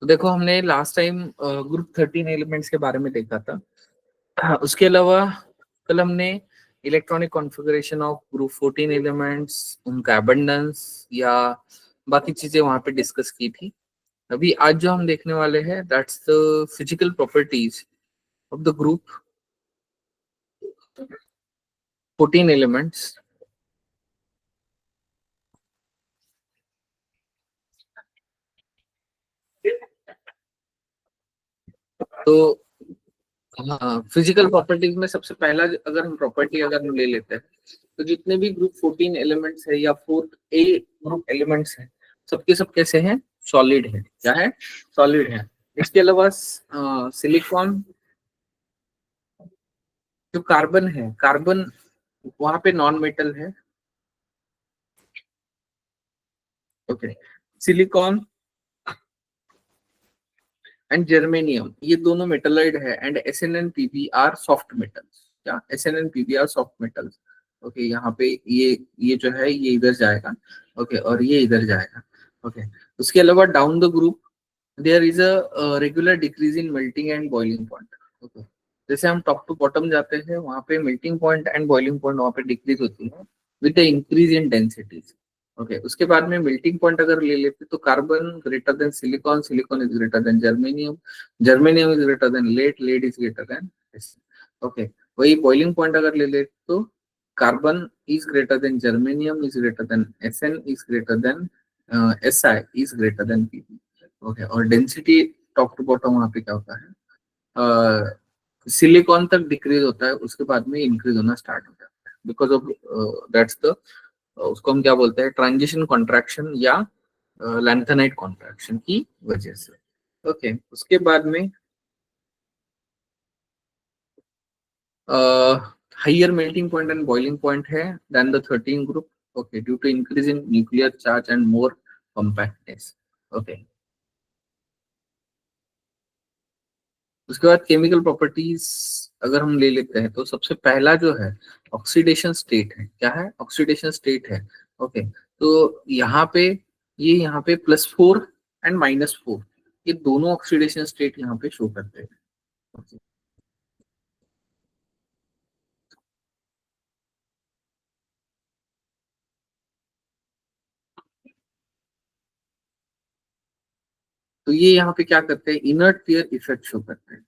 देखो हमने last time group 13 elements के बारे में देखा था। उसके अलावा कल हमने electronic configuration of group 14 elements, उनका अबंडेंस या बाकी चीजें वहां पे डिस्कस की थी। अभी आज जो हम देखने वाले हैं that's the physical properties of the group 14 elements. तो हाँ, फिजिकल प्रॉपर्टीज में सबसे पहला अगर हम प्रॉपर्टी अगर हम ले लेते हैं तो जितने भी ग्रुप 14 एलिमेंट्स है या 4A ग्रुप एलिमेंट्स है सबके सब कैसे हैं? सॉलिड है। क्या है? सॉलिड है। इसके अलावा सिलिकॉन, जो कार्बन है, कार्बन वहां पे नॉन मेटल है। ओके, सिलिकॉन एंड जर्मेनियम ये दोनों मेटलॉइड है and S N N PB are soft metals. क्या? S N N PB are soft metals. Okay, यहाँ पे ये जो है ये इधर जाएगा। ओके, और ये इधर जाएगा। ओके, उसके अलावा down the group there is a regular decrease in melting and boiling point. Okay, जैसे हम टॉप टू बॉटम जाते हैं वहां पे melting point and boiling point वहां पे डिक्रीज होती है with the increase in densities. Okay, उसके बाद में मेल्टिंग पॉइंट अगर ले लेते तो carbon greater than silicon, silicon is greater than germanium, germanium is greater than lead, lead is greater than S. Okay, वही बॉइलिंग पॉइंट अगर ले ले तो carbon is greater than germanium is greater than S N is greater than S I is greater than PB. Okay, और density top to bottom वहां पे क्या होता है? सिलिकॉन तक डिक्रीज होता है, उसके बाद में इंक्रीज होना स्टार्ट हो जाता है बिकॉज ऑफ दैट्स द उसको हम क्या बोलते हैं? ट्रांजिशन कॉन्ट्रैक्शन या लैंथेनाइट कॉन्ट्रैक्शन की वजह से। ओके, उसके बाद में higher melting point and boiling point है then the 13 group. Okay, due to increase in nuclear charge and more compactness. Okay, उसके बाद केमिकल प्रॉपर्टीज अगर हम ले लेते हैं तो सबसे पहला जो है ऑक्सीडेशन स्टेट है। क्या है? ऑक्सीडेशन स्टेट है। ओके, तो यहाँ पे +4 एंड -4 ये दोनों ऑक्सीडेशन स्टेट यहाँ पे शो करते हैं। Okay, तो ये यहाँ पे क्या करते हैं? इनर्ट पेयर इफेक्ट शो करते हैं।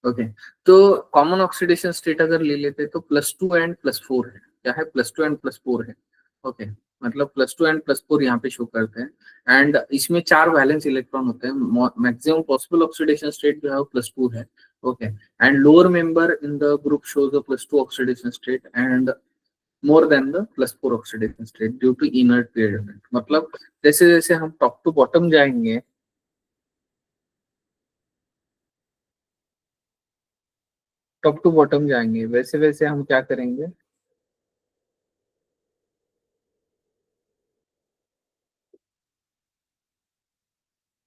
ओके, तो कॉमन ऑक्सीडेशन स्टेट अगर ले लेते हैं तो +2 एंड +4 है। क्या है? +2 एंड +4 है। ओके, मतलब +2 एंड +4 यहाँ पे शो करते हैं एंड इसमें 4 वैलेंस इलेक्ट्रॉन होते हैं। मैक्सिमम पॉसिबल ऑक्सीडेशन स्टेट जो है वो +2 है। Okay, and lower member in the group shows a +2 oxidation state and more than the +4 oxidation state due to inert pair effect. मतलब जैसे जैसे हम टॉप टू बॉटम जाएंगे, टॉप टू बॉटम जाएंगे वैसे वैसे हम क्या करेंगे?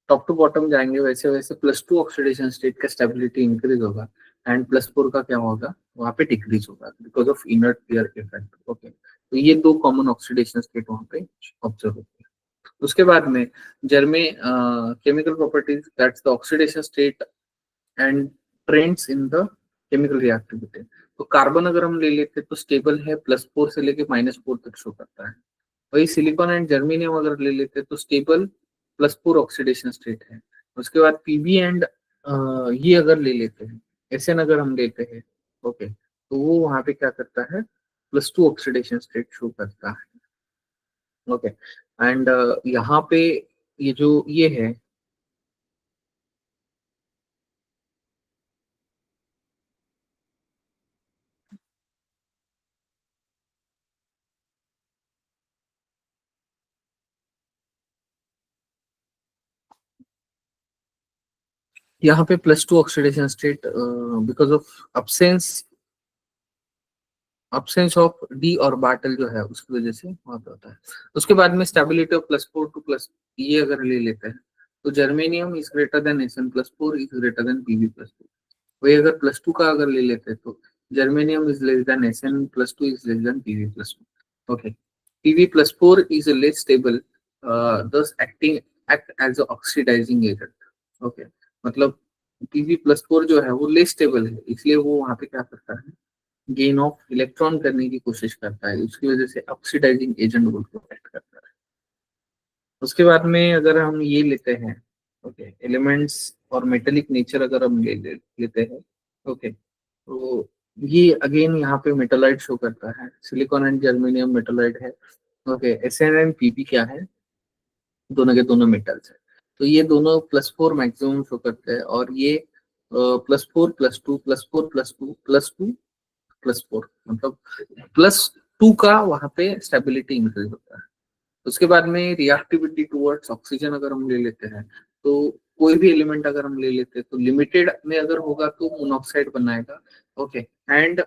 टॉप टू बॉटम जाएंगे वैसे वैसे +2 ऑक्सीडेशन स्टेट का स्टेबिलिटी इंक्रीज होगा एंड +4 का क्या होगा? वहां पे डिक्रीज होगा because of inert pair effect. Okay, तो ये दो कॉमन ऑक्सीडेशन स्टेट वहां पे ऑब्जर्व होते हैं। उसके बाद में जर्मे chemical properties that's the oxidation state and trends in the chemical reactivity. तो कार्बन अगर हम ले लेते तो स्टेबल है, +4 से लेके -4 तक शो करता है। वही सिलिकॉन एंड जर्मेनियम अगर ले लेते तो स्टेबल +4 ऑक्सीडेशन स्टेट है। उसके बाद पीबी एंड ये अगर ले लेते हैं, एसएन अगर हम लेते हैं, ओके, तो वो वहां पे क्या करता है? +2 ऑक्सीडेशन स्टेट शो करता है। ओके, एंड यहाँ पे ये जो ये है, यहाँ पे +2 oxidation state because of absence absence of D orbital जो है उसकी वजह से वहां पे होता है। उसके बाद में स्टेबिलिटी ऑफ +4 टू प्लस, ये अगर ले लेते हैं तो germanium is greater then Sn+4 is greater then Pb+4। वही अगर +2 का अगर ले लेते हैं तो germanium is less than Sn+2 is less than Pb+4। Okay, Pb+4 is less stable, thus acting act as a oxidizing agent। Okay, मतलब Pb+4 जो है वो लेस स्टेबल है, इसलिए वो वहां पे क्या करता है, गेन ऑफ इलेक्ट्रॉन करने की कोशिश करता है, उसकी वजह से ऑक्सीडाइजिंग एजेंट बोल के एक्ट करता है। उसके बाद में अगर हम ये लेते हैं, ओके, एलिमेंट्स और मेटेलिक नेचर अगर हम लेते हैं, ओके, तो ये अगेन यहाँ पे मेटालाइट शो करता है, सिलिकॉन एंड जर्मेनियम मेटालाइट है। ओके, Sn एंड Pb क्या है, दोनों के दोनों मेटल्स है, तो ये दोनों +4 मैक्सिमम शो करते हैं, और ये +4 +2 +4 +2 +2 +4, मतलब +2 का वहां पे स्टेबिलिटी इंक्रीज होता है। उसके बाद में रिएक्टिविटी टुवर्ड्स ऑक्सीजन अगर हम ले लेते हैं, तो कोई भी एलिमेंट अगर हम ले लेते हैं तो लिमिटेड में अगर होगा तो मोनोऑक्साइड बनाएगा। ओके, एंड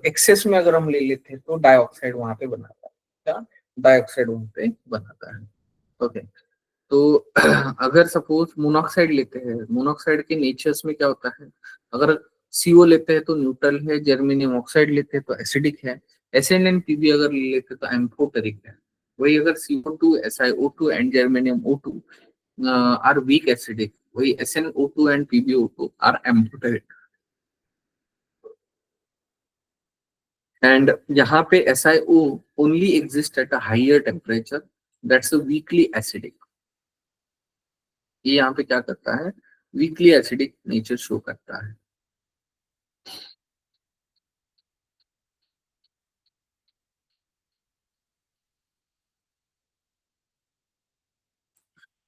एक्सेस में अगर हम ले लेते हैं तो डाइऑक्साइड वहां पे बनाता है, क्या, डाइऑक्साइड वहां पे बनाता है। ओके, तो अगर सपोज मोनोऑक्साइड लेते हैं, मोनोऑक्साइड के नेचर्स में क्या होता है, अगर CO लेते हैं तो न्यूट्रल है, जर्मेनियम ऑक्साइड लेते हैं तो एसिडिक है, SnN Pb अगर ले लेते हैं तो एम्फोटेरिक है। वही अगर CO2 SiO2 and germanium O2 are weak acidic, वही SnO2 and PbO2 are amphoteric. And यहाँ पे SiO only exist at a higher temperature, that's a weakly acidic. ये यहाँ पे क्या करता है, वीकली एसिडिक नेचर शो करता है।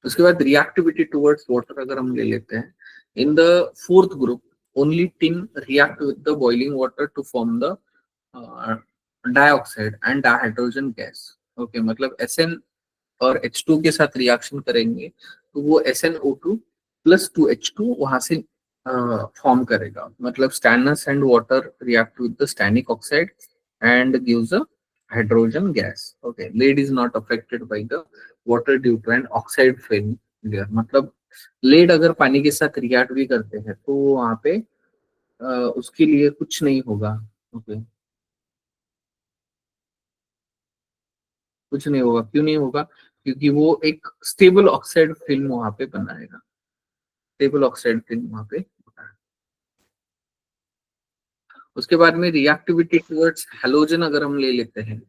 उसके बाद रिएक्टिविटी टुवर्ड्स वाटर अगर हम ले लेते हैं, in the fourth group only tin react with the boiling water to form the dioxide and dihydrogen gas. Okay, मतलब Sn और H2 के साथ रिएक्शन करेंगे तो वो SnO2 +2H2 वहां से फॉर्म करेगा, मतलब stannous and water react with the stannic oxide and gives a hydrogen gas। Okay, lead is not affected by the water due to an oxide failure। मतलब लेड अगर पानी के साथ रिएक्ट भी करते हैं तो वहां पे उसके लिए कुछ नहीं होगा। ओके, कुछ नहीं होगा, क्यों नहीं होगा, क्योंकि वो एक स्टेबल ऑक्साइड फिल्म वहां पे बनाएगा, स्टेबल ऑक्साइड फिल्म वहां पे बनाएगा। उसके बाद में रिएक्टिविटी टुवर्ड्स हैलोजन अगर हम ले लेते हैं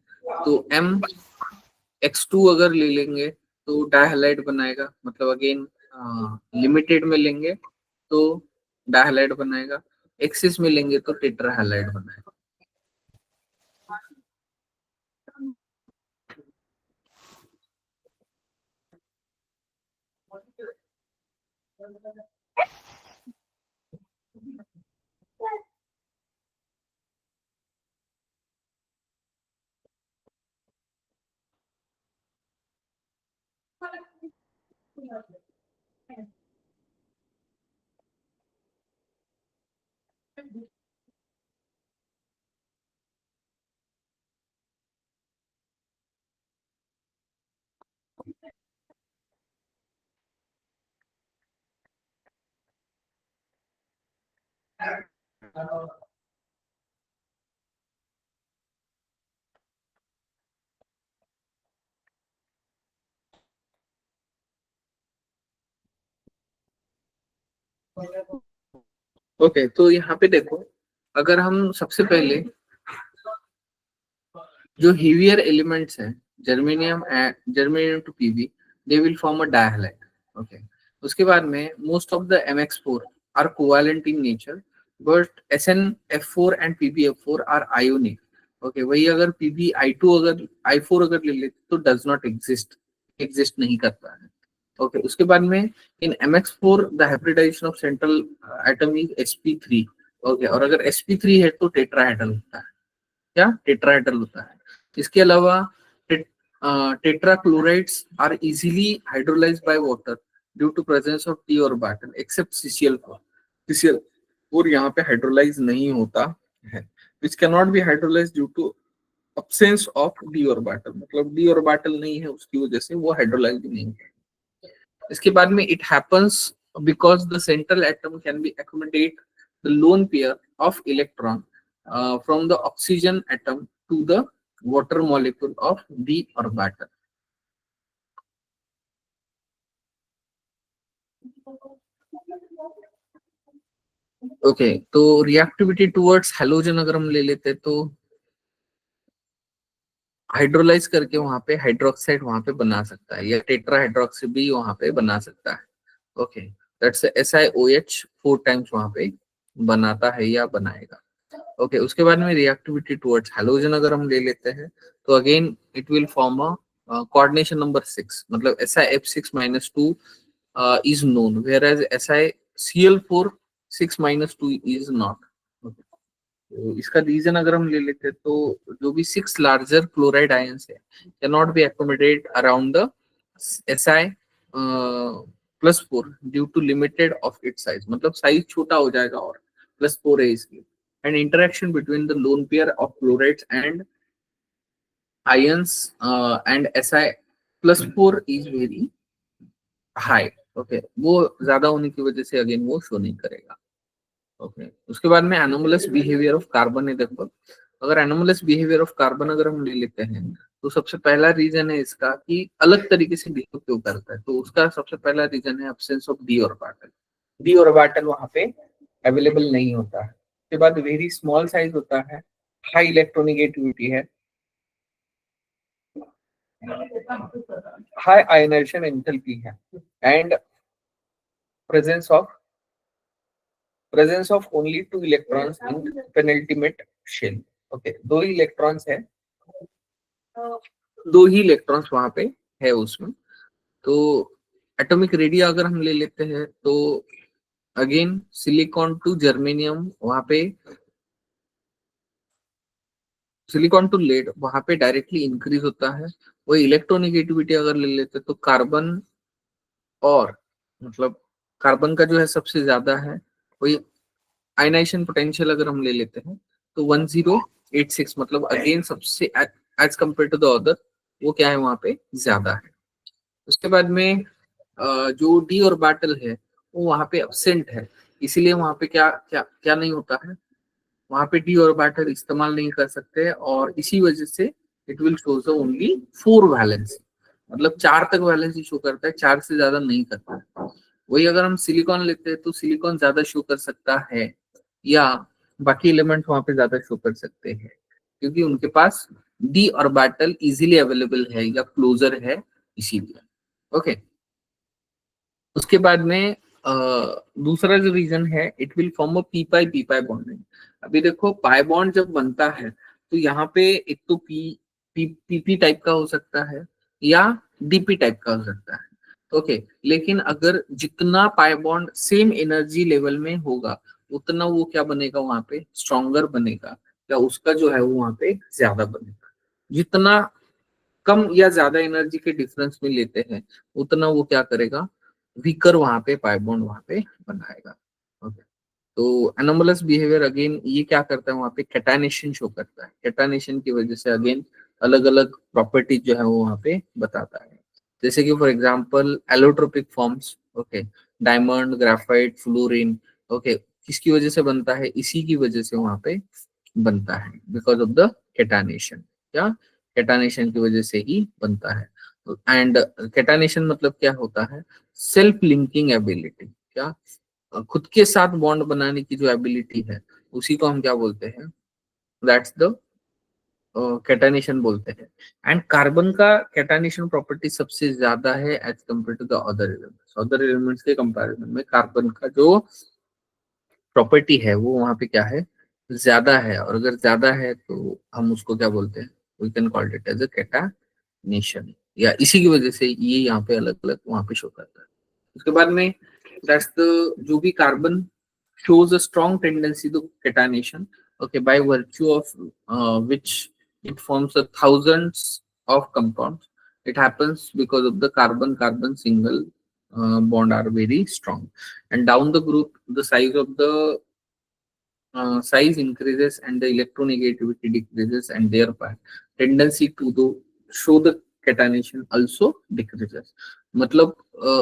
तो MX2 अगर ले लेंगे तो डाइहैलाइड बनाएगा, मतलब अगेन लिमिटेड में लेंगे तो डाइहैलाइड बनाएगा, एक्सिस में लेंगे तो टेट्राहैलाइड बनाएगा। ओके, तो यहाँ पे देखो, अगर हम सबसे पहले जो heavier elements हैं, germanium to Pb, they will form a dihalide। Okay, उसके बाद में most of the MX4 are covalent in nature, but SnF4 and PbF4 are ionic। Okay, वही अगर PbI2 अगर I4 अगर ले लेते तो does not exist नहीं करता है। ओके, उसके बाद में in MX4 the hybridization of central atom is sp3। Okay, और अगर sp3 है तो टेट्राहेड्रल होता है, क्या, टेट्राहेड्रल होता है। इसके अलावा tetrachlorides are easily hydrolysed by water due to presence of T orbital except CCl4। CCl4 यहाँ पे हाइड्रोलाइज नहीं होता, है, which cannot be hydrolyzed due to absence of d orbital, मतलब d orbital नहीं है उसकी वजह से वो हाइड्रोलाइज नहीं है। इसके बाद में it happens because the central atom can be accommodate the lone pair of electron from the oxygen atom to the water molecule of d orbital. Okay तो रिएक्टिविटी टुवर्ड्स हैलोजन अगर हम ले लेते तो हाइड्रोलाइज करके वहां पे हाइड्रोक्साइड वहां पे बना सकता है, या टेट्रा हाइड्रोक्सी भी वहां पे बना सकता है। ओके दैट्स SiOH 4 टाइम्स वहां पे बनाता है या बनाएगा। ओके उसके बाद में रिएक्टिविटी टुवर्ड्स हैलोजन अगर हम ले लेते हैं तो again it will form a coordination number 6, मतलब SiF6-2 is known, whereas SiCl4 6-2 is not. Okay. तो इसका रीजन अगर हम ले लेते हैं तो जो भी 6 लार्जर क्लोराइड आयंस है can not be accommodate around the Si+4 due to limited of its size, मतलब साइज छोटा हो जाएगा और +4 है इसलिए। And interaction between the lone pair of chlorides and ions and Si+4 is very high. Okay वो ज्यादा होने की वजह से अगेन वो शो नहीं करेगा। ओके उसके बाद में एनोमलस बिहेवियर ऑफ कार्बन है। देखो अगर एनोमलस बिहेवियर ऑफ कार्बन अगर हम ले लेते हैं तो सबसे पहला रीजन है इसका कि अलग तरीके से बिहेव क्यों करता है, तो उसका सबसे पहला रीजन है absence of D orbital. D orbital वहां पे अवेलेबल नहीं होता है। उसके बाद वेरी स्मॉल साइज होता है, हाई इलेक्ट्रोनिगेटिविटी है, हाई आयनाइजेशन एंथैल्पी है, and presence of only 2 electrons in penultimate shell. Okay दो ही इलेक्ट्रॉन्स है, दो ही इलेक्ट्रॉन्स वहां पे है उसमें। तो एटॉमिक रेडिया अगर हम ले लेते हैं तो अगेन सिलिकॉन टू जर्मेनियम वहां पे, सिलिकॉन टू लेड वहां पे डायरेक्टली इंक्रीज होता है। वही इलेक्ट्रोनिगेटिविटी अगर ले लेते हैं तो कार्बन और मतलब कार्बन का जो है सबसे ज्यादा है। वही आयनाइजेशन पोटेंशियल अगर हम ले लेते हैं तो 1086, मतलब अगेन सबसे as compare to the other वो क्या है वहां पे ज्यादा है। उसके बाद में जो डी ऑर्बिटल है वो वहां पे एब्सेंट है, इसीलिए वहां पे क्या क्या क्या नहीं होता है, वहां पे डी ऑर्बिटल इस्तेमाल नहीं कर सकते, और इसी वजह से it will shows only 4 valency, मतलब 4 तक वैलेंसी शो करता है, 4 से ज्यादा नहीं करता है। वही अगर हम सिलिकॉन लेते हैं तो सिलिकॉन ज्यादा शो कर सकता है, या बाकी एलिमेंट वहां पे ज्यादा शो कर सकते हैं, क्योंकि उनके पास डी ऑर्बिटल इजीली अवेलेबल है या क्लोजर है इसीलिए। ओके उसके बाद में दूसरा जो रीजन है it will form a P pi bonding. अभी देखो पाई बॉन्ड जब बनता है तो यहाँ पे एक तो पी टाइप का हो सकता है या डीपी टाइप का हो सकता है। ओके लेकिन अगर जितना pi bond same energy level में होगा उतना वो क्या बनेगा वहां पे स्ट्रॉन्गर बनेगा, या उसका जो है वो वहां पे ज्यादा बनेगा। जितना कम या ज्यादा एनर्जी के डिफरेंस में लेते हैं उतना वो क्या करेगा वीकर वहां पे पाई बॉन्ड वहां पे बनाएगा। ओके तो एनोमलस बिहेवियर अगेन ये क्या करता है वहां पे कैटानेशन शो करता है, कैटानेशन की वजह से अगेन अलग अलग प्रॉपर्टीज जो है वो वहां पे बताता है। जैसे कि for example allotropic forms, okay diamond graphite fluorine, okay किसकी वजह से बनता है, इसी की वजह से वहां पे बनता है बिकॉज ऑफ द कैटानेशन, या कैटानेशन की वजह से ही बनता है। एंड कैटानेशन मतलब क्या होता है, सेल्फ लिंकिंग एबिलिटी, क्या खुद के साथ बॉन्ड बनाने की जो एबिलिटी है उसी को हम क्या बोलते हैं, दैट्स द कैटानेशन बोलते हैं। एंड कार्बन का कैटानेशन प्रॉपर्टी सबसे ज्यादा है as compare to the other elements, other elements के कंपैरिजन में कार्बन का जो प्रॉपर्टी है वो वहां पे क्या है ज्यादा है, और अगर ज्यादा है तो हम उसको क्या बोलते हैं, we can call it as a catenation, या इसी की वजह से ये यहाँ पे अलग अलग वहां पे शो करता है। उसके बाद में दैट्स द जो भी carbon shows a strong tendency to catenation, okay, by virtue of which it forms a thousands of compounds. It happens because of the carbon carbon single bond are very strong, and down the group the size of the size increases and the electronegativity decreases, and thereby tendency to the show the catenation also decreases. मतलब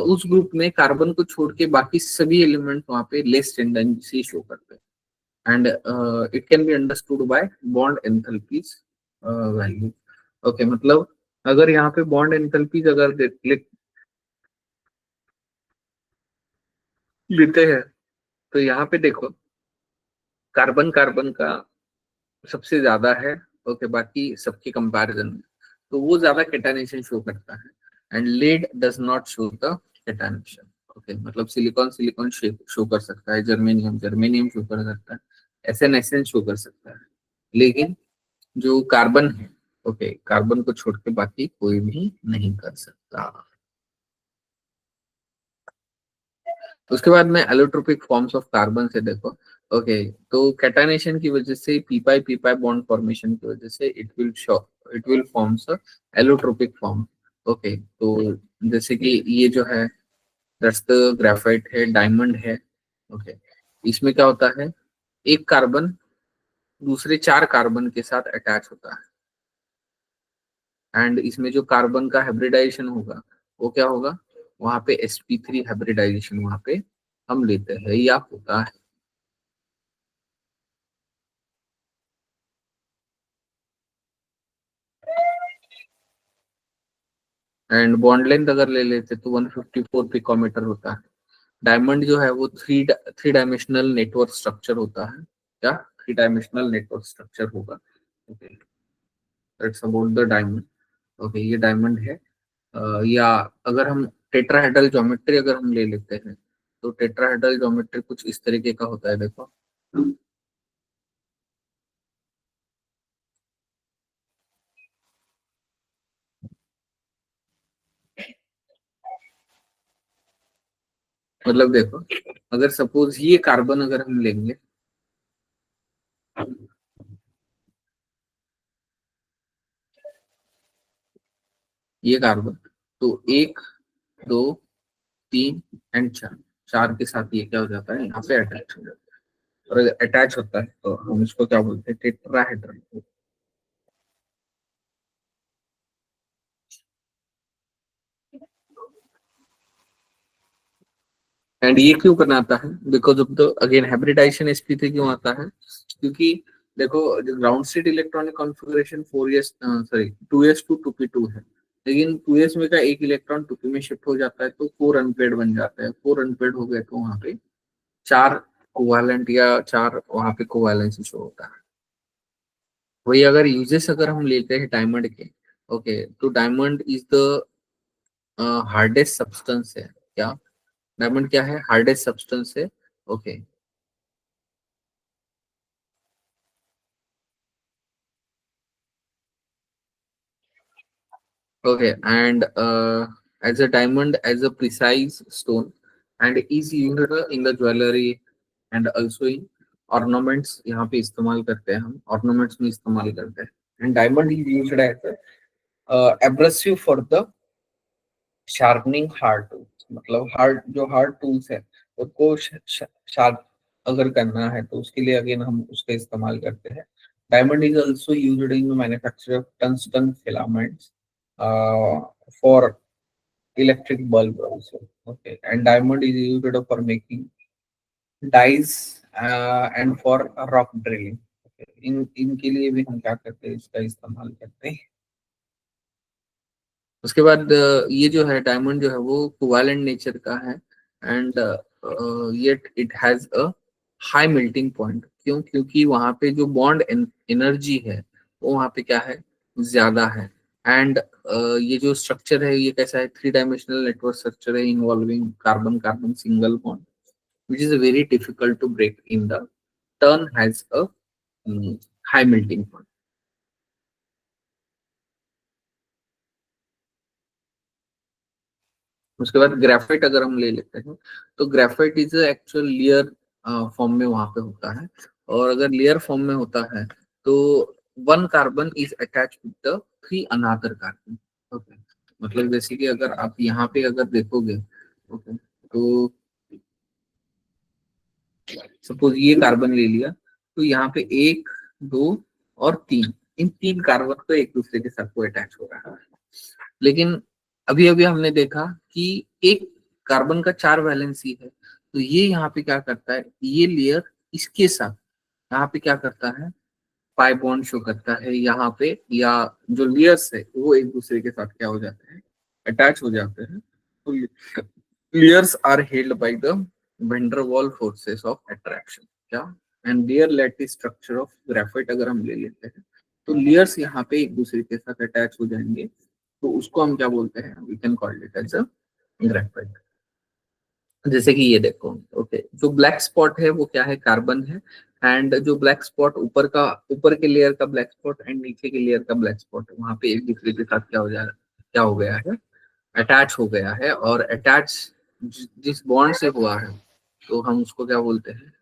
उस group में carbon को छोड़ के बाकी सभी element वहां पे लेस टेंडेंसी शो करते हैं, and it can be understood by bond enthalpies value. Okay, मतलब अगर यहाँ पे बॉन्ड एंथैल्पीज अगर लेते हैं, तो यहाँ पे देखो कार्बन कार्बन का सबसे ज्यादा है। ओके, बाकी सबके कंपैरिजन में तो वो ज्यादा केटानेशन शो करता है, and lead does not show the catenation. Okay, मतलब सिलिकॉन सिलिकॉन शो कर सकता है, जर्मेनियम जर्मेनियम शो कर सकता है, एसएन शो कर सकता है, लेकिन जो कार्बन है, ओके, कार्बन को छोड़ के बाकी कोई भी नहीं कर सकता। उसके बाद में एलोट्रोपिक फॉर्म्स ऑफ कार्बन से देखो। ओके, तो कैटानेशन की वजह से पी पाई बॉन्ड फॉर्मेशन की वजह से it will forms allotropic form. Okay, तो जैसे कि ये जो है दैट्स द ग्रेफाइट है, डायमंड है। ओके, इसमें क्या होता है, एक कार्बन दूसरे 4 कार्बन के साथ अटैच होता है, एंड इसमें जो कार्बन का हाइब्रिडाइजेशन होगा वो क्या होगा, वहां पे sp3 हाइब्रिडाइजेशन वहां पे हम लेते हैं या होता है। एंड बॉन्ड लेंथ अगर ले लेते तो 154 पिकोमीटर होता है। डायमंड जो है वो थ्री डायमेंशनल नेटवर्क स्ट्रक्चर होता है, क्या थ्री डायमेंशनल नेटवर्क स्ट्रक्चर होगा। Okay, that's about the diamond. Okay, ये डायमंड है। या अगर हम टेट्राहेड्रल ज्योमेट्री अगर हम ले लेते हैं, तो टेट्राहेड्रल ज्योमेट्री कुछ इस तरीके का होता है, देखो। मतलब देखो, अगर सपोज ये कार्बन अगर हम लेंगे, ये कार्बन, तो 1 2 3 एंड 4, 4 के साथ ये क्या हो जाता है, यहाँ पे अटैच हो जाता है। और अगर अटैच होता है तो हम इसको क्या बोलते हैं, टेट्राहेड्रल। एंड ये क्यों बनाता है, because of the again hybridization sp3 क्यों आता है, क्योंकि देखो जो ground state electronic configuration 4s sorry 2s two 2p2 है, लेकिन 2s में का एक इलेक्ट्रॉन 2p में शिफ्ट हो जाता है तो 4 अनपेड बन जाता है। 4 अनपेड हो गए तो वहां पे 4 कोवैलेंट या 4 वहां पे कोवैलेंस शो होता है। वही अगर यूजेस अगर हम लेते हैं डायमंड के, ओके, तो diamond is the hardest substance है, क्या डायमंड क्या है, हार्डेस्ट सब्सटेंस है। Okay, okay, and as a diamond as a precise stone and is used in the jewelry and also in ornaments, यहाँ पे इस्तेमाल करते हैं हम, ornaments में इस्तेमाल करते हैं। and diamond is used as a abrasive for the sharpening hard tools, मतलब हार्ड जो हार्ड टूल्स है उसको शार्प अगर करना है तो उसके लिए अगेन हम उसका इस्तेमाल करते हैं। Diamond is also used in manufacture of tungsten filaments for electric bulb also. Okay, and diamond is used for making dyes and for rock drilling. Okay. इनके लिए भी हम क्या करते हैं, इसका इस्तेमाल करते हैं। उसके बाद ये जो है डायमंड जो है वो कोवैलेंट नेचर का है, and yet it has a high melting point. क्यों, क्योंकि वहां पे जो बॉन्ड एनर्जी है वो वहां पे क्या है, ज्यादा है। एंड ये जो स्ट्रक्चर है ये कैसा है, थ्री डायमेंशनल नेटवर्क स्ट्रक्चर है involving carbon carbon single bond which is very difficult to break in the turn has a high melting point। उसके बाद ग्रेफाइट अगर हम ले लेते हैं, तो graphite is actual layer form में वहां पे होता है, और अगर लेयर फॉर्म में होता है तो one carbon is attach with the three another carbon. Okay, मतलब जैसे कि अगर आप यहाँ पे अगर देखोगे, ओके, तो सपोज ये कार्बन ले लिया, तो यहाँ पे 1, 2 और 3, इन 3 कार्बन तो एक दूसरे के साथ को अटैच हो रहा है। लेकिन अभी अभी हमने देखा कि एक कार्बन का 4 वैलेंसी है, तो ये यहाँ पे क्या करता है, ये लेयर इसके साथ यहाँ पे क्या करता है, पाई बॉन्ड शो करता है यहाँ पे, या जो लेयर्स है वो एक दूसरे के साथ क्या हो जाते हैं, अटैच हो जाते हैं। तो layers are held by the van der Waal forces of attraction, क्या, and layer lattice structure of graphite अगर हम ले लेते हैं, तो लेयर्स यहाँ पे एक दूसरे के साथ अटैच हो जाएंगे, तो उसको हम क्या बोलते हैं, we can call it as a graphite. जैसे कि ये देखो, ओके, जो ब्लैक स्पॉट है वो क्या है, कार्बन है। एंड जो ब्लैक स्पॉट ऊपर के लेयर का ब्लैक स्पॉट एंड नीचे के लेयर का ब्लैक स्पॉट, वहां पे एक दूसरे के साथ क्या हो गया है, अटैच हो गया है। और अटैच जिस बॉन्ड से हुआ है, तो हम उसको क्या बोलते हैं,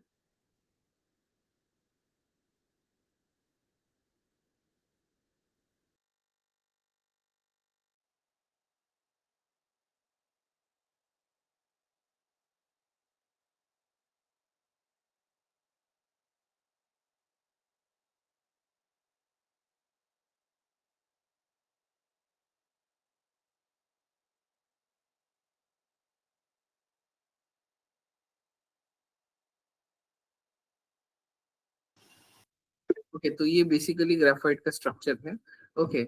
ओके। तो ये बेसिकली ग्रेफाइट का स्ट्रक्चर है। ओके।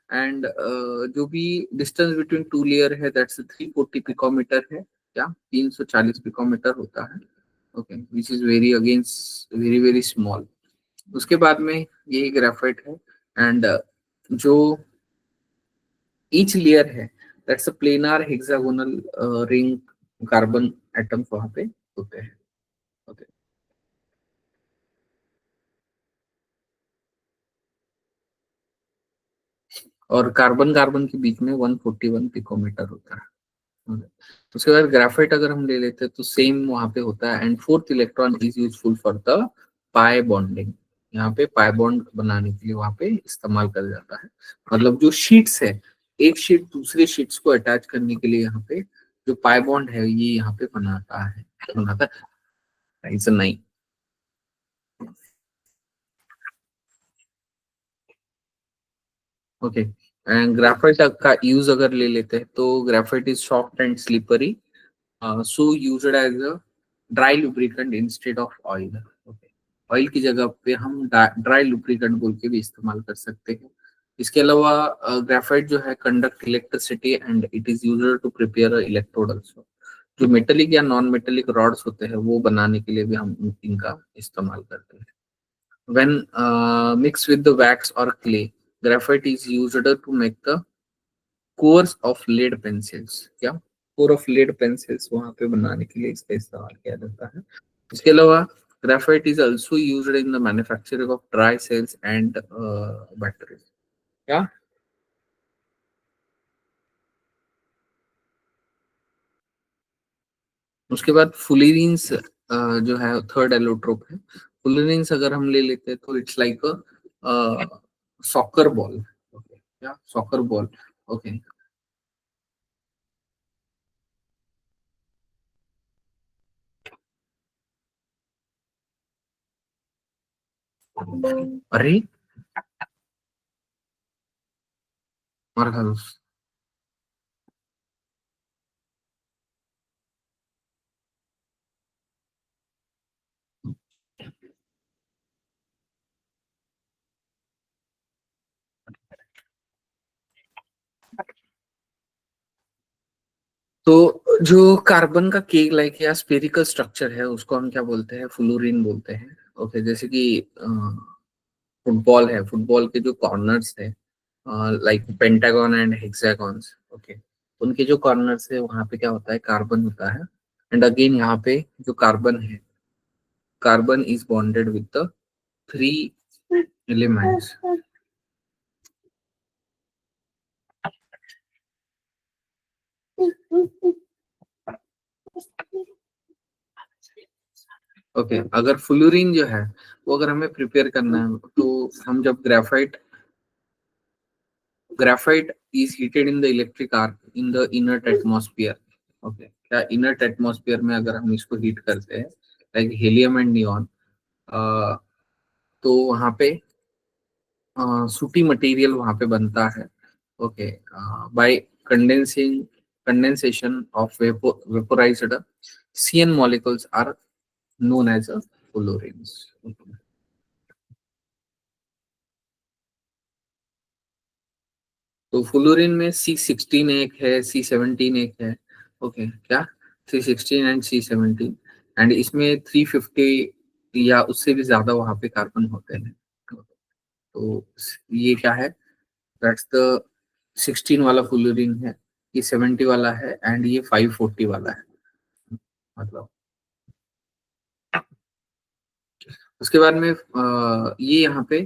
एंड जो भी डिस्टेंस बिटवीन टू लेयर है, दैट्स 340 पिकोमीटर है, क्या 340 पिकोमीटर होता है। Okay, which is very against very very small. उसके बाद में यही ग्रेफाइट है। एंड जो ईच लेयर है, that's a planar hexagonal ring carbon atoms वहां पे होते हैं। ओके। और कार्बन कार्बन के बीच में 141 पिकोमीटर होता है। Okay. उसके बाद ग्राफाइट अगर हम ले लेते हैं तो सेम वहां पे होता है। And fourth electron is useful for the pi bonding. यहाँ पे पाई बॉन्ड बनाने के लिए वहां पे इस्तेमाल कर जाता है। मतलब जो शीट्स है, एक शीट दूसरे शीट्स को अटैच करने के लिए यहाँ पे जो पाई बॉन्ड है ये यहाँ पे बनाता है। ऐसा नहीं। ओके। एंड ग्राफाइट का यूज अगर ले लेते हैं तो graphite is soft and slippery, so used as a dry lubricant instead of oil. Okay. Oil की जगह पे हम ड्राई लुब्रिकेंट बोल के भी इस्तेमाल कर सकते हैं। इसके अलावा ग्राफाइट जो है conduct electricity and it is used to prepare electrode also. जो मेटेलिक या नॉन मेटेलिक रॉड्स होते हैं वो बनाने के लिए भी हम इनका इस्तेमाल करते हैं। When mix with the wax और clay, graphite is used to make the cores of lead pencils, क्या कोर ऑफ लेड पेंसिल्स वहां पे बनाने के लिए इसका इस्तेमाल किया जाता है। इसके अलावा graphite is also used in the manufacturing of dry cells and batteries, क्या। उसके बाद फुलेरिन्स जो है थर्ड एलोट्रोप है। फुलेरिन्स अगर हम ले लेते हैं तो it's like a soccer ball. Okay, क्या सॉकर बॉल। ओके। अरे मार्कस। तो जो कार्बन का केक लाइक या स्फेरिकल स्ट्रक्चर है उसको हम क्या बोलते हैं, फ्लोरीन बोलते हैं। ओके, जैसे कि फुटबॉल है, फुटबॉल के जो कॉर्नर्स है, लाइक पेंटागन एंड हेक्सागॉन्स, ओके, उनके जो कॉर्नर्स है वहां पे क्या होता है, कार्बन होता है। एंड अगेन यहाँ पे जो कार्बन है, carbon is bonded with the 3 elements. Okay, अगर फ्लोरीन जो है वो अगर हमें प्रिपेयर करना है तो हम जब graphite is heated in the electric arc in the inert atmosphere. Okay, क्या inert atmosphere में अगर हम इसको हीट करते हैं, लाइक हेलियम एंड नियॉन, तो वहां पे सूटी मटेरियल वहां पे बनता है। Okay, by condensing condensation of vaporised CN molecules are known as a fullerenes. तो फ्लोरीन में C16 एक है, C17 एक है। ओके, क्या C16 एंड C17, एंड इसमें 350 या उससे भी ज्यादा वहां पे कार्बन होते हैं। तो ये क्या है, दैट्स द 16 वाला फ्लोरीन है, ये 70 वाला है, एंड ये 540 वाला है। मतलब उसके बाद में ये यहाँ पे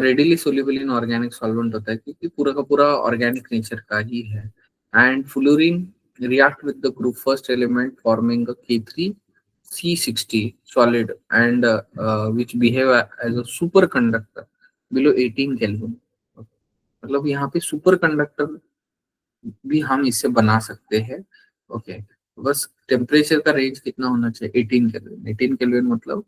readily soluble in organic solvent होता है, क्योंकि पूरा का पूरा ऑर्गेनिक नेचर का ही है। And fluorine react with the group first element forming a K3C60 solid and which behave as a superconductor below 18 Kelvin. मतलब यहाँ पे सुपर कंडक्टर भी हम इससे बना सकते हैं। ओके, बस टेम्परेचर का रेंज कितना होना चाहिए, 18 केल्विन। 18 केल्विन मतलब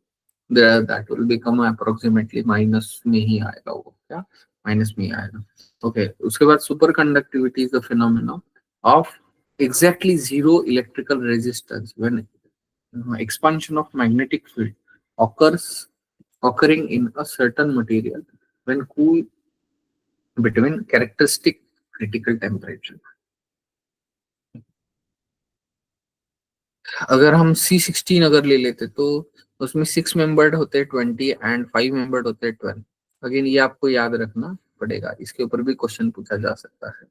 that will become approximately minus में ही आएगा, वो क्या माइनस में ही आएगा। ओके, उसके बाद super conductivity is the phenomena of exactly zero electrical resistance when expansion of magnetic field occurs occurring in a certain material when cool between characteristic critical temperature. अगर हम C16 अगर ले लेते तो उसमें 6 मेंबर्ड होते हैं 20 एंड 5 मेंबर्ड होते हैं 12। अगेन ये आपको याद रखना पड़ेगा, इसके ऊपर भी क्वेश्चन पूछा जा सकता है।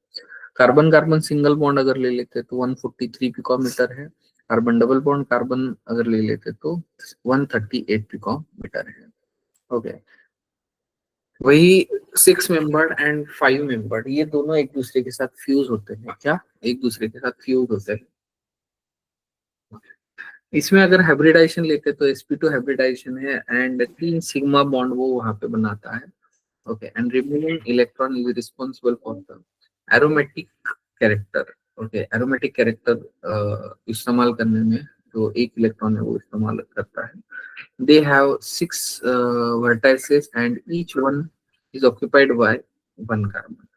कार्बन कार्बन सिंगल बॉन्ड अगर ले लेते तो 143 पिकोमीटर है। कार्बन डबल बॉन्ड कार्बन अगर ले लेते तो 138 पिकोमीटर है। ओके, वही 6 मेंबर्ड एंड 5 मेंबर्ड ये दोनों एक दूसरे के साथ फ्यूज होते हैं। क्या एक दूसरे के साथ फ्यूज होते हैं? इसमें अगर हाइब्रिडाइजेशन लेते तो sp2 हाइब्रिडाइजेशन है, एंड 3 सिग्मा बॉन्ड वो वहां पे बनाता है। Okay, and removing electron is responsible for the aromatic character. Okay, aromatic character इस्तेमाल करने में जो एक इलेक्ट्रॉन है वो इस्तेमाल करता है। They have 6 vertices and each one is occupied by 1 carbon.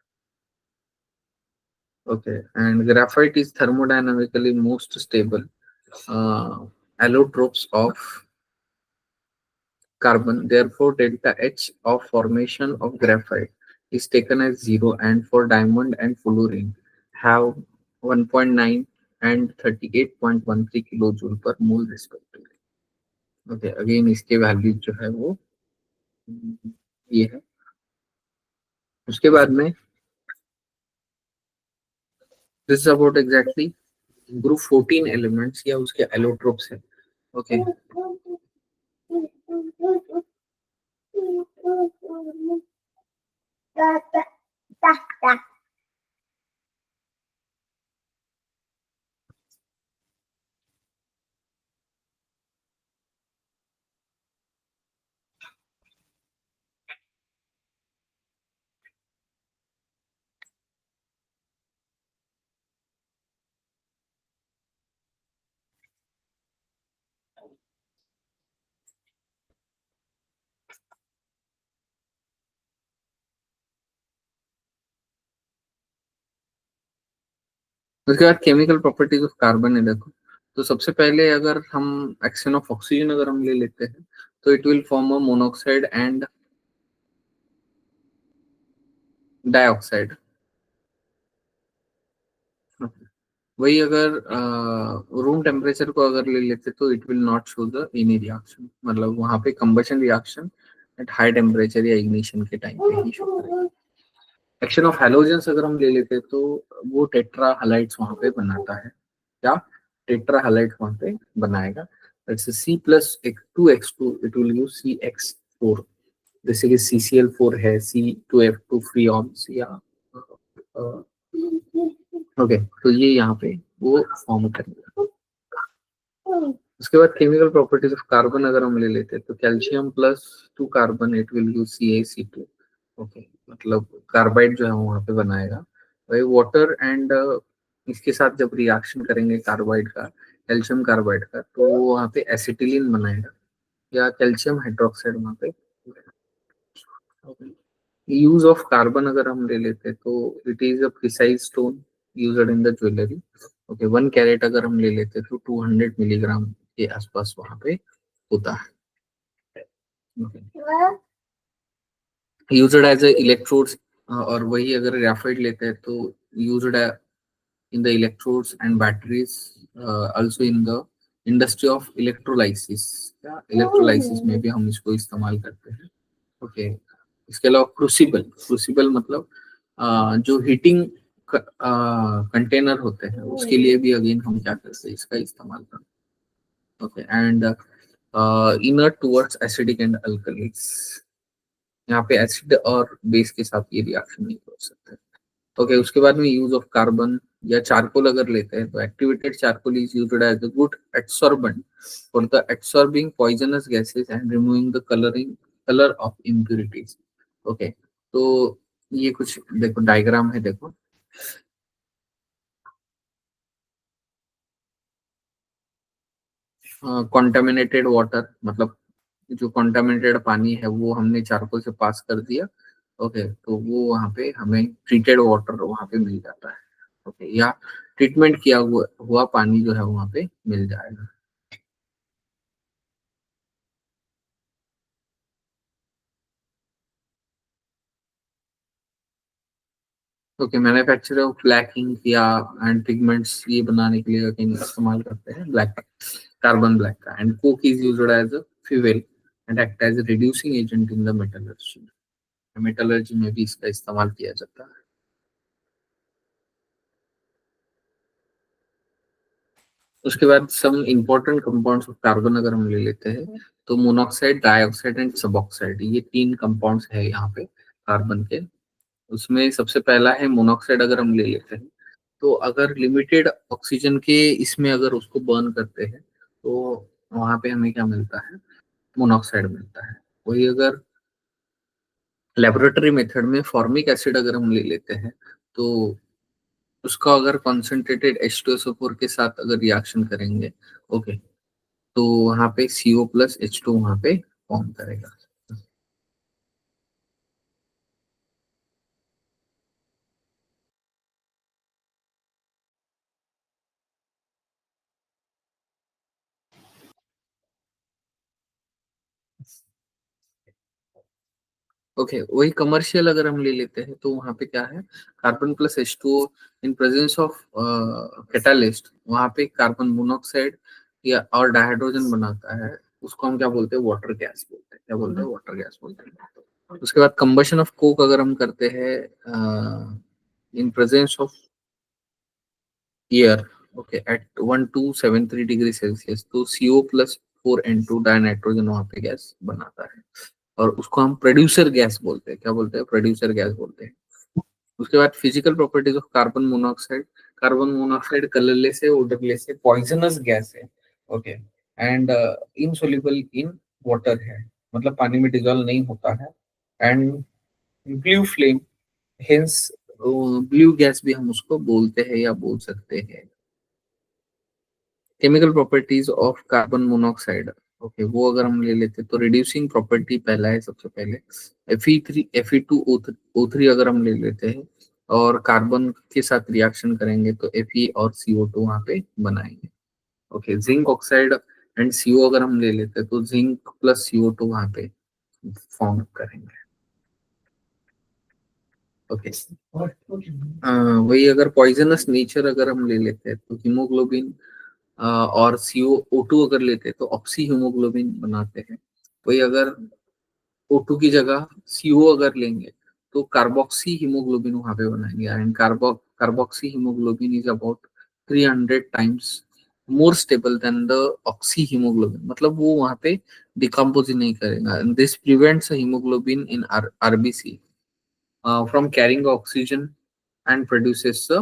Okay, and graphite is thermodynamically most stable allotropes of carbon. Therefore, delta H of formation of graphite is taken as 0, and for diamond and fullerene have 1.9 and 38.13 kilojoule per mole respectively. Okay, again इसके value जो है वो ये है। उसके बाद में this is about exactly group 14 elements या उसके एलोट्रोप्स है। ओके, उसके बाद केमिकल प्रॉपर्टीज ऑफ कार्बन है। देखो, तो सबसे पहले अगर हम एक्शन ऑफ ऑक्सीजन अगर हम ले लेते हैं तो it will form a monoxide and dioxide. वही अगर रूम टेम्परेचर को अगर ले लेते तो it will not show the any reaction, मतलब वहां पे combustion reaction at high temperature या इग्निशन के टाइम पे ही शो करेगा। एक्शन ऑफ हैलोजेंस अगर हम ले लेते तो वो टेट्रा हैलाइड्स वहां पे बनाता है। क्या टेट्रा हैलाइड्स वहां पे बनाएगा। That's C+2x2 it will give CX4। जैसे कि CCl4 है, C2F2 फ्रीऑन्स या ओके, तो ये यहाँ पे वो फॉर्म करेगा। उसके बाद केमिकल प्रॉपर्टीज ऑफ कार्बन अगर हम ले लेते हैं तो calcium plus 2 carbon it will give CaC2। Okay, मतलब कार्बाइड जो है वहां पे बनाएगा। वही वाटर एंड इसके साथ जब रिएक्शन करेंगे कार्बाइड का, कैल्शियम कार्बाइड का, तो वो वहाँ पे एसिटिलीन बनाएगा या कैल्शियम हाइड्रोक्साइड वहाँ पे यूज ऑफ कार्बन अगर हम ले लेते हैं तो it is a precise stone used in the jewellery. Okay, 1 carat अगर हम ले लेते हैं तो 200 मिलीग्राम के आसपास वहां पे होता है। यूज्ड एज ए इलेक्ट्रोड्स, और वही अगर ग्राफाइट लेते हैं तो used in the electrodes and batteries, also in the industry of electrolysis, या इलेक्ट्रोलाइसिस में भी हम इसको इस्तेमाल करते हैं। ओके, इसके अलावा क्रूसिबल, क्रूसिबल मतलब जो हीटिंग कंटेनर होते हैं उसके लिए भी अगेन हम क्या करते हैं, इसका इस्तेमाल करते हैं। Okay, and inner towards acidic and alkalis, यहाँ पे एसिड और बेस के साथ ये रिएक्शन नहीं हो सकते। ओके, उसके बाद में यूज ऑफ कार्बन या चारकोल अगर लेते हैं तो activated charcoal is used as a good adsorbent for the absorbing poisonous gases and removing the colour of impurities. Okay, तो ये कुछ देखो डायग्राम है, देखो कॉन्टामिनेटेड वाटर मतलब जो कॉन्टामिनेटेड पानी है वो हमने चारकोल से पास कर दिया। ओके, तो वो वहाँ पे हमें ट्रीटेड वाटर वहाँ पे मिल जाता है। ओके, या ट्रीटमेंट किया हुआ पानी जो है वहाँ पे मिल जाएगा। ओके, मैन्युफैक्चर ऑफ ब्लैकिंग या एंड पिगमेंट्स ये बनाने के लिए कहीं इस्तेमाल करते हैं ब्लैक, कार्बन ब्लैक का। And coke is used as a fuel and act as a reducing agent in the metallurgy, metallurgy में भी इसका इस्तेमाल किया जाता है। उसके बाद some important compounds of carbon अगर हम ले लेते हैं तो मोनोऑक्साइड, डाइऑक्साइड एंड सबऑक्साइड, ये 3 कंपाउंड्स है यहाँ पे कार्बन के। उसमें सबसे पहला है मोनोऑक्साइड। अगर हम ले लेते हैं तो अगर लिमिटेड ऑक्सीजन के इसमें अगर उसको बर्न करते हैं तो वहां पे हमें क्या मिलता है, मोनोऑक्साइड मिलता है। वही अगर लेबोरेटरी मेथड में फॉर्मिक एसिड अगर हम ले लेते हैं तो उसका अगर कॉन्सेंट्रेटेड H2SO4 के साथ अगर रिएक्शन करेंगे, ओके, तो वहां पे CO+H2 वहां पे फॉर्म करेगा। ओके, वही कमर्शियल अगर हम ले लेते हैं तो वहां पे क्या है, कार्बन+H2O इन प्रेजेंस ऑफ कैटालिस्ट, वहां पे कार्बन मोनोऑक्साइड या और डाइहाइड्रोजन बनाता है। उसको हम क्या बोलते हैं, वाटर गैस बोलते हैं। क्या बोलते हैं, वाटर गैस बोलते हैं। उसके बाद कंबशन ऑफ कोक अगर हम करते हैं in presence of air, okay, at 1273 degree Celsius, तो CO+4N2 डाइनाइट्रोजन वहां पे गैस बनाता है और उसको हम प्रोड्यूसर गैस बोलते हैं। क्या बोलते हैं, प्रोड्यूसर गैस बोलते हैं। उसके बाद physical properties of carbon monoxide, carbon monoxide colourless है, ओडरलेस है, पॉइजनस गैस है। Okay, and insoluble in water है, मतलब पानी में डिजोल्व नहीं होता है। And blue flame, hence blue gas भी हम उसको बोलते हैं या बोल सकते हैं। Chemical properties of carbon monoxide, okay, वो अगर हम ले लेते तो रिड्यूसिंग प्रॉपर्टी पहला है सबसे पहले, Fe3 अगर हम ले लेते हैं और कार्बन के साथ रिएक्शन करेंगे तो Fe और CO2 वहां पे बनाएंगे। Okay, zinc oxide and CO अगर हम ले लेते हैं तो जिंक+CO2 वहां पे फॉर्म करेंगे। ओके, वही अगर पॉइजनस नेचर अगर हम ले लेते हैं तो हीमोग्लोबिन और CO O2 अगर लेते हैं तो ऑक्सी हीमोग्लोबिन बनाते हैं। वही अगर O2 की जगह CO अगर लेंगे तो कार्बोक्सी हीमोग्लोबिन वहां पे बनाएंगे। And carboxy haemoglobin is about 300 times more stable then the oxy haemoglobin, मतलब वो वहां पे डिकम्पोज नहीं करेगा। This prevents haemoglobin in RBC from carrying oxygen and produces a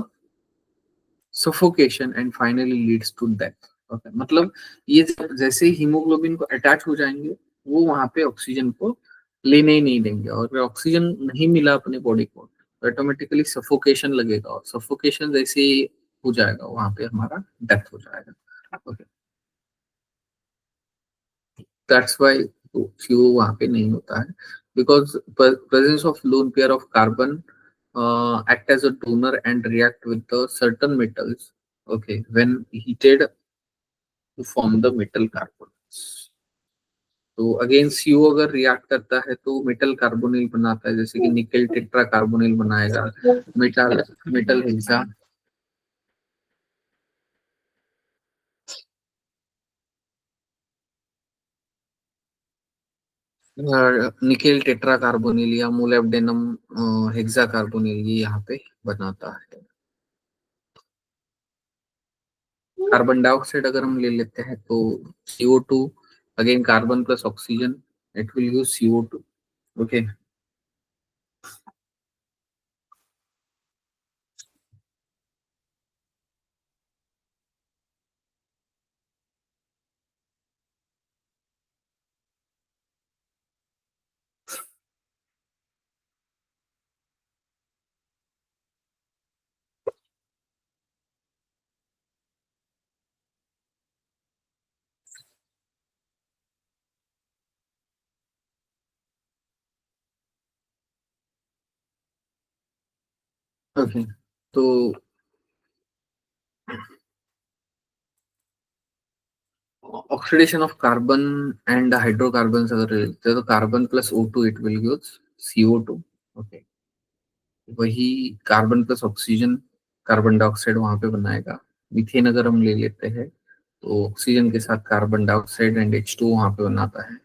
suffocation and finally leads to death। okay, मतलब ये जैसे haemoglobin को अटैच हो जाएंगे वो वहां पे ऑक्सीजन को लेने ही नहीं देंगे, और अगर ऑक्सीजन नहीं मिला अपने बॉडी को तो ऑटोमेटिकली सफोकेशन लगेगा, और सफोकेशन जैसे ही हो जाएगा वहां पे हमारा डेथ हो जाएगा। ओके, दैट्स व्हाई तो CO वहां पे नहीं होता है, because presence of loan pair of carbon act as a donor and react with the certain metals, okay, when heated to form the metal carbons. तो अगेन CO अगर react करता है तो मेटल कार्बोनिल बनाता है, जैसे कि निकल टेट्रा कार्बोनिल बनाएगा, metal metal hexa, nickel tetra carbonyl या मोलिब्डेनम हेक्सा कार्बोनिल ये यहाँ पे बनाता है। कार्बन डाइऑक्साइड अगर हम ले लेते हैं तो CO2, again carbon plus oxygen, it will use CO2, okay. Okay, तो oxidation of carbon and hydrocarbon अगर ले लेते हैं तो carbon plus O2 it will give CO2, okay. वही carbon plus oxygen carbon dioxide वहां पे बनाएगा। मीथेन अगर हम ले लेते हैं तो ऑक्सीजन के साथ कार्बन डाइऑक्साइड एंड H2 वहां पे बनाता है।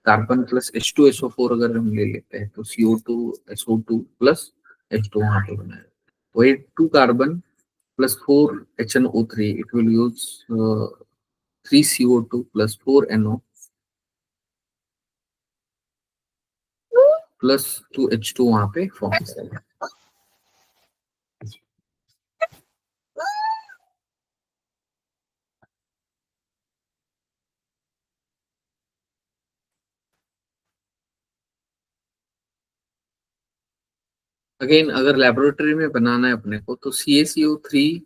कार्बन प्लस H2SO4 अगर हम ले लेते हैं तो CO2SO2 प्लस H2 वहां पे बनाएगा। वही 2 carbon plus 4 HNO3 it will use 3 CO2 plus 4 NO plus 2 H2 वहां पे फॉर्म करेगा। अगेन अगर लेबोरेटरी में बनाना है अपने को तो CaCO3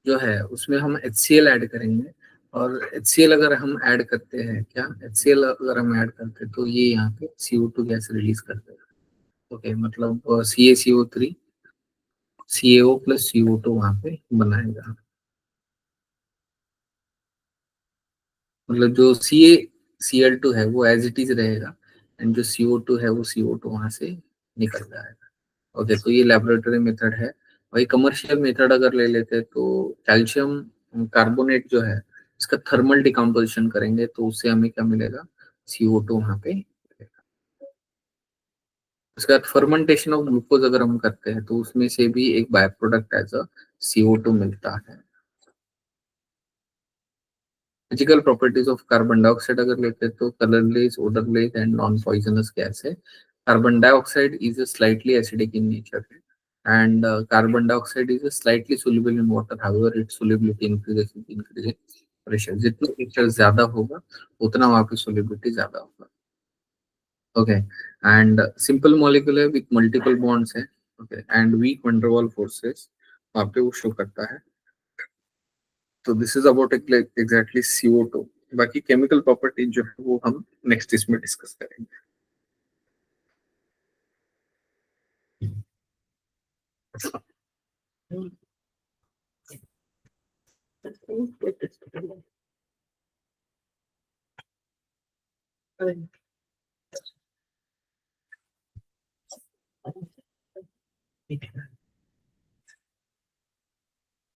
जो है उसमें हम HCl ऐड करेंगे, और HCl अगर हम ऐड करते हैं, क्या HCl अगर हम ऐड करते हैं तो ये यहाँ पे CO2 गैस रिलीज करते हैं, ओके। मतलब CaCO3 CaO प्लस CO2 वहां पे बनाएगा। मतलब जो CaCl2 है वो एज इट इज रहेगा, एंड जो CO2 है वो CO2 वहां से निकल जाएगा, ओके। तो ये लेबोरेटरी मेथड है। वही कमर्शियल मेथड अगर ले लेते हैं तो कैल्शियम कार्बोनेट जो है इसका थर्मल डिकम्पोजिशन करेंगे तो उससे हमें क्या मिलेगा, CO2 वहां पे। उसके बाद फर्मेंटेशन ऑफ ग्लूकोज अगर हम करते हैं तो उसमें से भी एक by product as a CO2 मिलता है। Physical properties of carbon dioxide अगर लेते हैं तो colourless, odourless and non poisonous gas है। Carbon dioxide is slightly acidic in nature, and carbon dioxide is slightly soluble in water, however its solubility increases with increasing pressure। जितना pressure ज्यादा होगा उतना वहां पे solubility ज्यादा होगा, ओके। एंड सिंपल मॉलिक्यूल है विथ मल्टीपल बॉन्ड्स है, okay, and weak van der Waal forces वहां पे वो शो करता है। तो this is about exactly CO2। बाकी केमिकल प्रॉपर्टी जो है वो हम नेक्स्ट इसमें डिस्कस करेंगे। ठीक है।